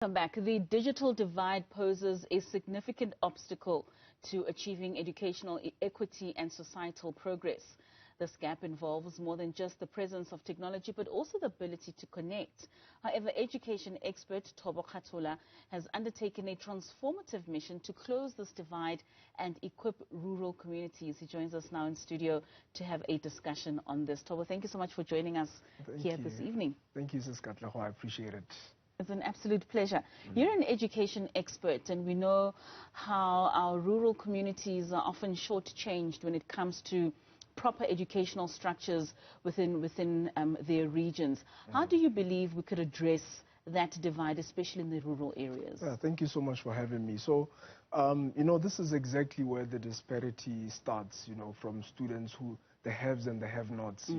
Come back. The digital divide poses a significant obstacle to achieving educational equity and societal progress. This gap involves more than just the presence of technology, but also the ability to connect. However, education expert Thobo Khathola has undertaken a transformative mission to close this divide and equip rural communities. He joins us now in studio to have a discussion on this. Thobo, thank you so much for joining us here this evening. Thank you, Ms. Katlego. I appreciate it. It's an absolute pleasure. You're an education expert, and we know how our rural communities are often shortchanged when it comes to proper educational structures within their regions. How do you believe we could address that divide, especially in the rural areas? Thank you so much for having me. So, this is exactly where the disparity starts, from students who, the haves and the have-nots,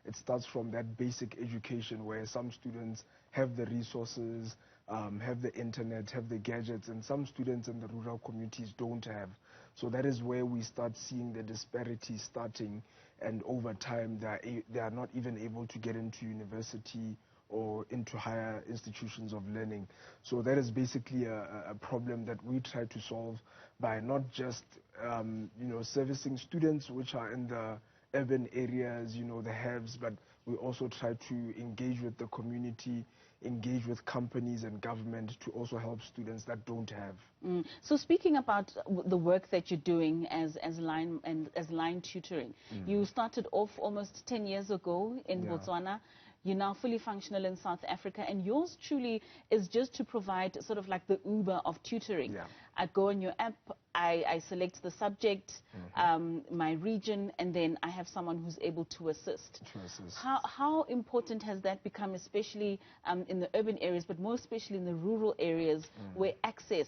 It starts from that basic education where some students have the resources, have the internet, have the gadgets, and some students in the rural communities don't have. So that is where we start seeing the disparity starting, and over time they are not even able to get into university or into higher institutions of learning. So that is basically a problem that we try to solve by not just, servicing students which are in the urban areas, the haves, but we also try to engage with the community, engage with companies and government to also help students that don't have. So speaking about the work that you're doing as line tutoring, you started off almost 10 years ago in Botswana. You're now fully functional in South Africa, and yours truly is just to provide sort of like the Uber of tutoring. I go on your app, I select the subject, my region, and then I have someone who's able to assist. How important has that become, especially in the urban areas, but more especially in the rural areas where access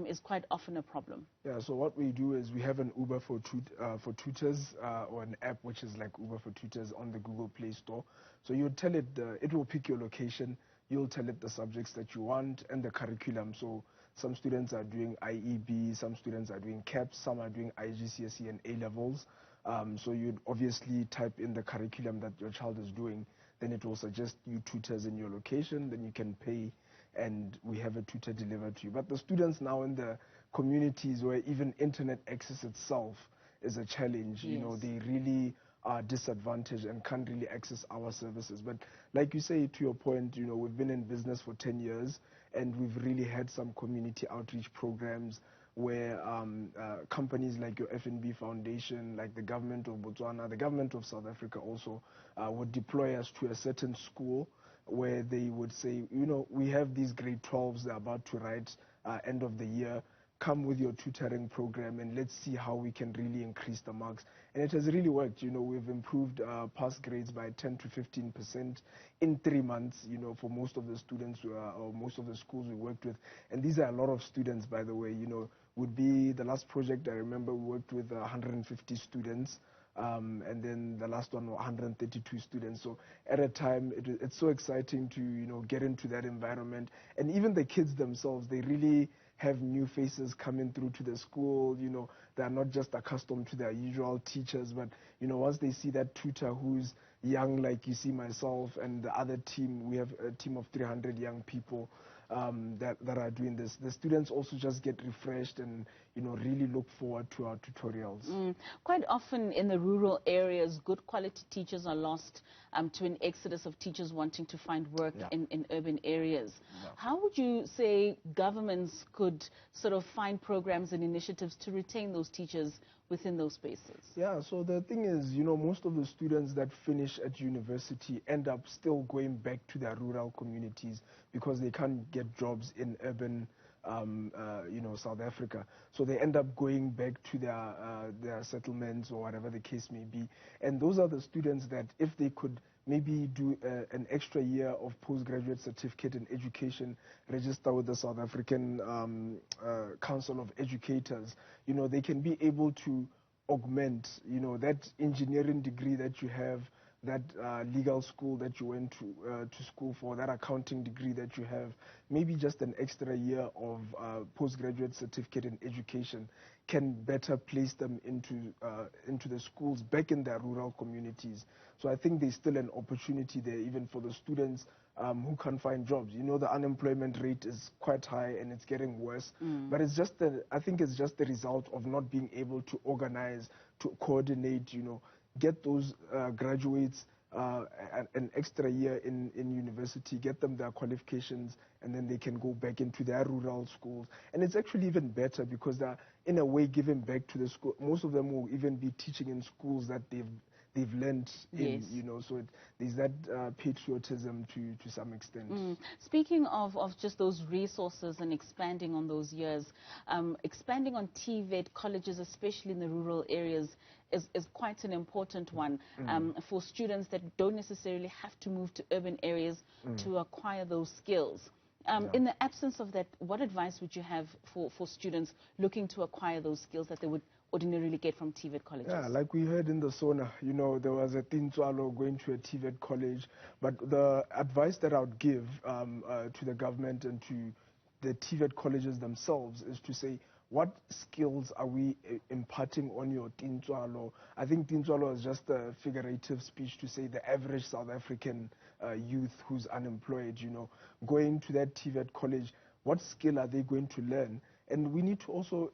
is quite often a problem? Yeah, so what we do is we have an Uber for tutors, or an app which is like Uber for tutors on the Google Play Store. So you tell it, it will pick your location, you'll tell it the subjects that you want and the curriculum. So some students are doing IEB, some students are doing CAPS, some are doing IGCSE and A-levels. So you'd obviously type in the curriculum that your child is doing, then it will suggest you tutors in your location, then you can pay, and we have a tutor delivered to you. But the students now in the communities where even internet access itself is a challenge, they really are disadvantaged and can't really access our services. But like you say, to your point, we've been in business for 10 years, and we've really had some community outreach programs where companies like your FNB Foundation, like the government of Botswana, the government of South Africa also, would deploy us to a certain school where they would say, we have these grade 12s they're about to write end of the year. Come with your tutoring program and let's see how we can really increase the marks. And it has really worked. We've improved pass grades by 10 to 15% in 3 months, for most of the students or most of the schools we worked with. And these are a lot of students, by the way. Would be the last project I remember we worked with 150 students. And then the last one, 132 students. So at a time, it's so exciting to, get into that environment. And even the kids themselves, they really have new faces coming through to the school. They're not just accustomed to their usual teachers, but, once they see that tutor who's young, like you see myself and the other team, we have a team of 300 young people that are doing this. The students also just get refreshed and, really look forward to our tutorials. Quite often in the rural areas, good quality teachers are lost to an exodus of teachers wanting to find work in urban areas. How would you say governments could sort of find programs and initiatives to retain those teachers within those spaces? Yeah, so the thing is, most of the students that finish at university end up still going back to their rural communities because they can't get jobs in urban South Africa. So they end up going back to their settlements or whatever the case may be. And those are the students that if they could maybe do an extra year of postgraduate certificate in education, register with the South African Council of Educators, they can be able to augment, that engineering degree that you have, that legal school that you went to school for, that accounting degree that you have, maybe just an extra year of postgraduate certificate in education can better place them into the schools back in their rural communities. So I think there's still an opportunity there, even for the students who can't find jobs. You know, the unemployment rate is quite high and it's getting worse. But it's just I think it's just the result of not being able to organize, to coordinate, you know, get those graduates an extra year in university, get them their qualifications, and then they can go back into their rural schools. And it's actually even better because they're, in a way, giving back to the school. Most of them will even be teaching in schools that they've learned in, you know, so there's that patriotism to some extent. Speaking of just those resources and expanding on those years, expanding on TVET colleges, especially in the rural areas, is quite an important one for students that don't necessarily have to move to urban areas to acquire those skills. In the absence of that, what advice would you have for students looking to acquire those skills that they would ordinarily get from TVET colleges? Yeah, like we heard in the SONA, you know, there was a Tintswalo going to a TVET college. But the advice that I would give to the government and to the TVET colleges themselves is to say, what skills are we imparting on your Tintswalo? I think Tintswalo is just a figurative speech to say the average South African youth who's unemployed, you know, going to that TVET college, what skill are they going to learn? And we need to also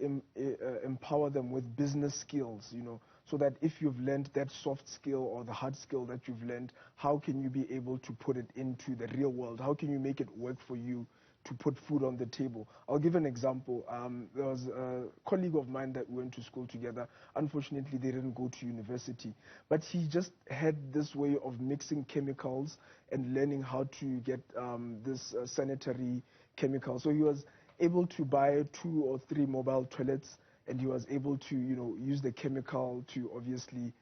empower them with business skills, you know, so that if you've learned that soft skill or the hard skill that you've learned, how can you be able to put it into the real world? How can you make it work for you to put food on the table? I'll give an example. There was a colleague of mine that went to school together. Unfortunately, they didn't go to university. But he just had this way of mixing chemicals and learning how to get this sanitary chemical. So he was able to buy 2 or 3 mobile toilets, and he was able to, you know, use the chemical to obviously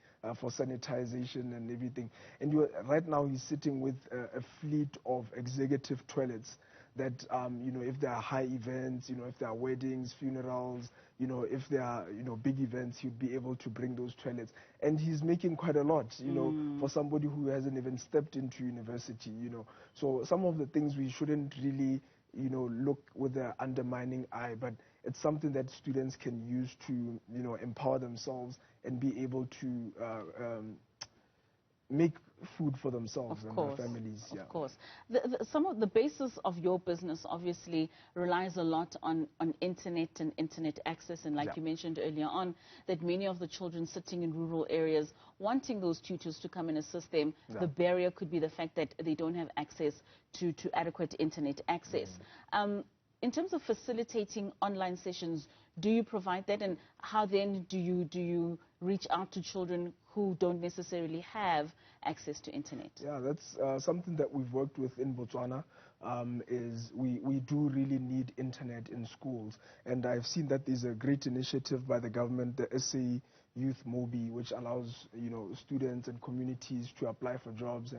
for sanitization and everything. And right now he's sitting with a fleet of executive toilets that, you know, if there are high events, you know, if there are weddings, funerals, you know, if there are, you know, big events, he'd be able to bring those toilets. And he's making quite a lot, you know, for somebody who hasn't even stepped into university, you know. So some of the things we shouldn't really, you know, look with an undermining eye, but it's something that students can use to, you know, empower themselves and be able to make food for themselves and their families. Of course. Some of the basis of your business obviously relies a lot on internet and internet access, and like you mentioned earlier on, that many of the children sitting in rural areas wanting those tutors to come and assist them, the barrier could be the fact that they don't have access to adequate internet access. In terms of facilitating online sessions, do you provide that, and how then do you reach out to children who don't necessarily have access to internet? Yeah, that's something that we've worked with in Botswana. Is we do really need internet in schools, and I've seen that there's a great initiative by the government, the SA Youth Mobi, which allows, you know, students and communities to apply for jobs.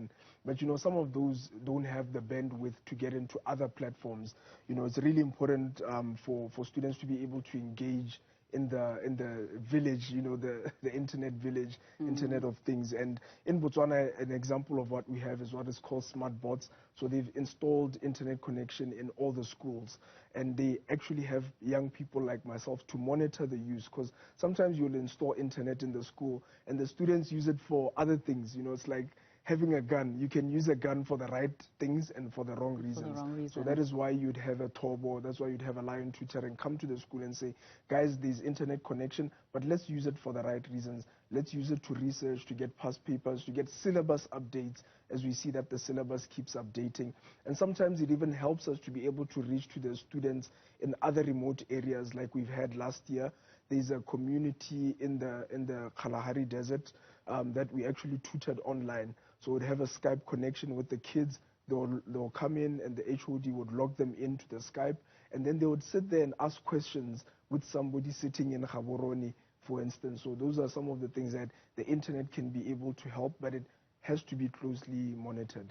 But you know, some of those don't have the bandwidth to get into other platforms. You know, it's really important for students to be able to engage in the village, you know, the internet village, Internet of Things. And in Botswana, an example of what we have is what is called smart bots. So they've installed internet connection in all the schools, and they actually have young people like myself to monitor the use, because sometimes you'll install internet in the school and the students use it for other things. You know, it's like having a gun. You can use a gun for the right things and for the wrong reasons. So that is why you'd have a Thobo, that's why you'd have a Lion Tutor and come to the school and say, guys, there's internet connection, but let's use it for the right reasons. Let's use it to research, to get past papers, to get syllabus updates, as we see that the syllabus keeps updating. And sometimes it even helps us to be able to reach to the students in other remote areas, like we've had last year. There's a community in the Kalahari Desert that we actually tutored online. So we'd have a Skype connection with the kids. They'll come in and the HOD would log them into the Skype, and then they would sit there and ask questions with somebody sitting in Gaborone, for instance. So those are some of the things that the internet can be able to help, but it has to be closely monitored.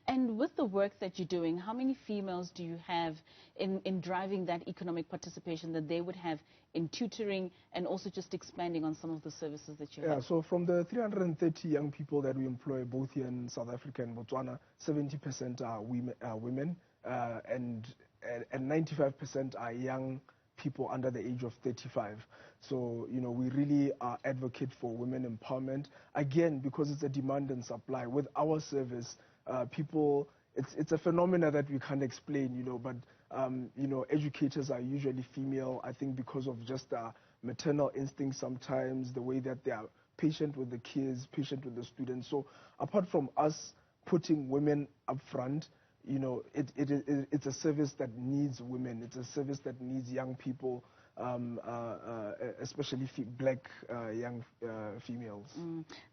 And with the work that you're doing, how many females do you have in driving that economic participation that they would have in tutoring and also just expanding on some of the services that you have? Yeah, so from the 330 young people that we employ both here in South Africa and Botswana, 70% are women and 95% are young people under the age of 35. So, you know, we really advocate for women empowerment. Again, because it's a demand and supply. With our service, people, it's a phenomena that we can't explain, you know, but, you know, educators are usually female, I think because of just maternal instinct sometimes, the way that they are patient with the kids, patient with the students. So apart from us putting women up front, you know, it's a service that needs women. It's a service that needs young people, especially black young females.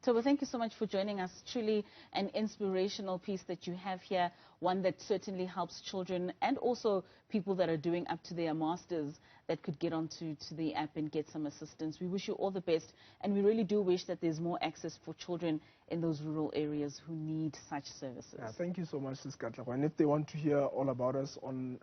Thobo, thank you so much for joining us. Truly an inspirational piece that you have here, one that certainly helps children and also people that are doing up to their masters that could get onto the app and get some assistance. We wish you all the best, and we really do wish that there's more access for children in those rural areas who need such services. Yeah, thank you so much, Ms. Katlego. And if they want to hear all about us on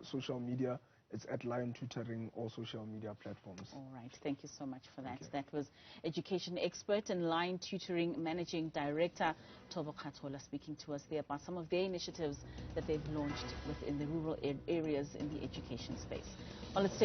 social media, it's at Lion Tutoring, all social media platforms. All right. Thank you so much for that. That was education expert and Lion Tutoring Managing Director Thobo Khathola speaking to us there about some of their initiatives that they've launched within the rural areas in the education space. Well, let's take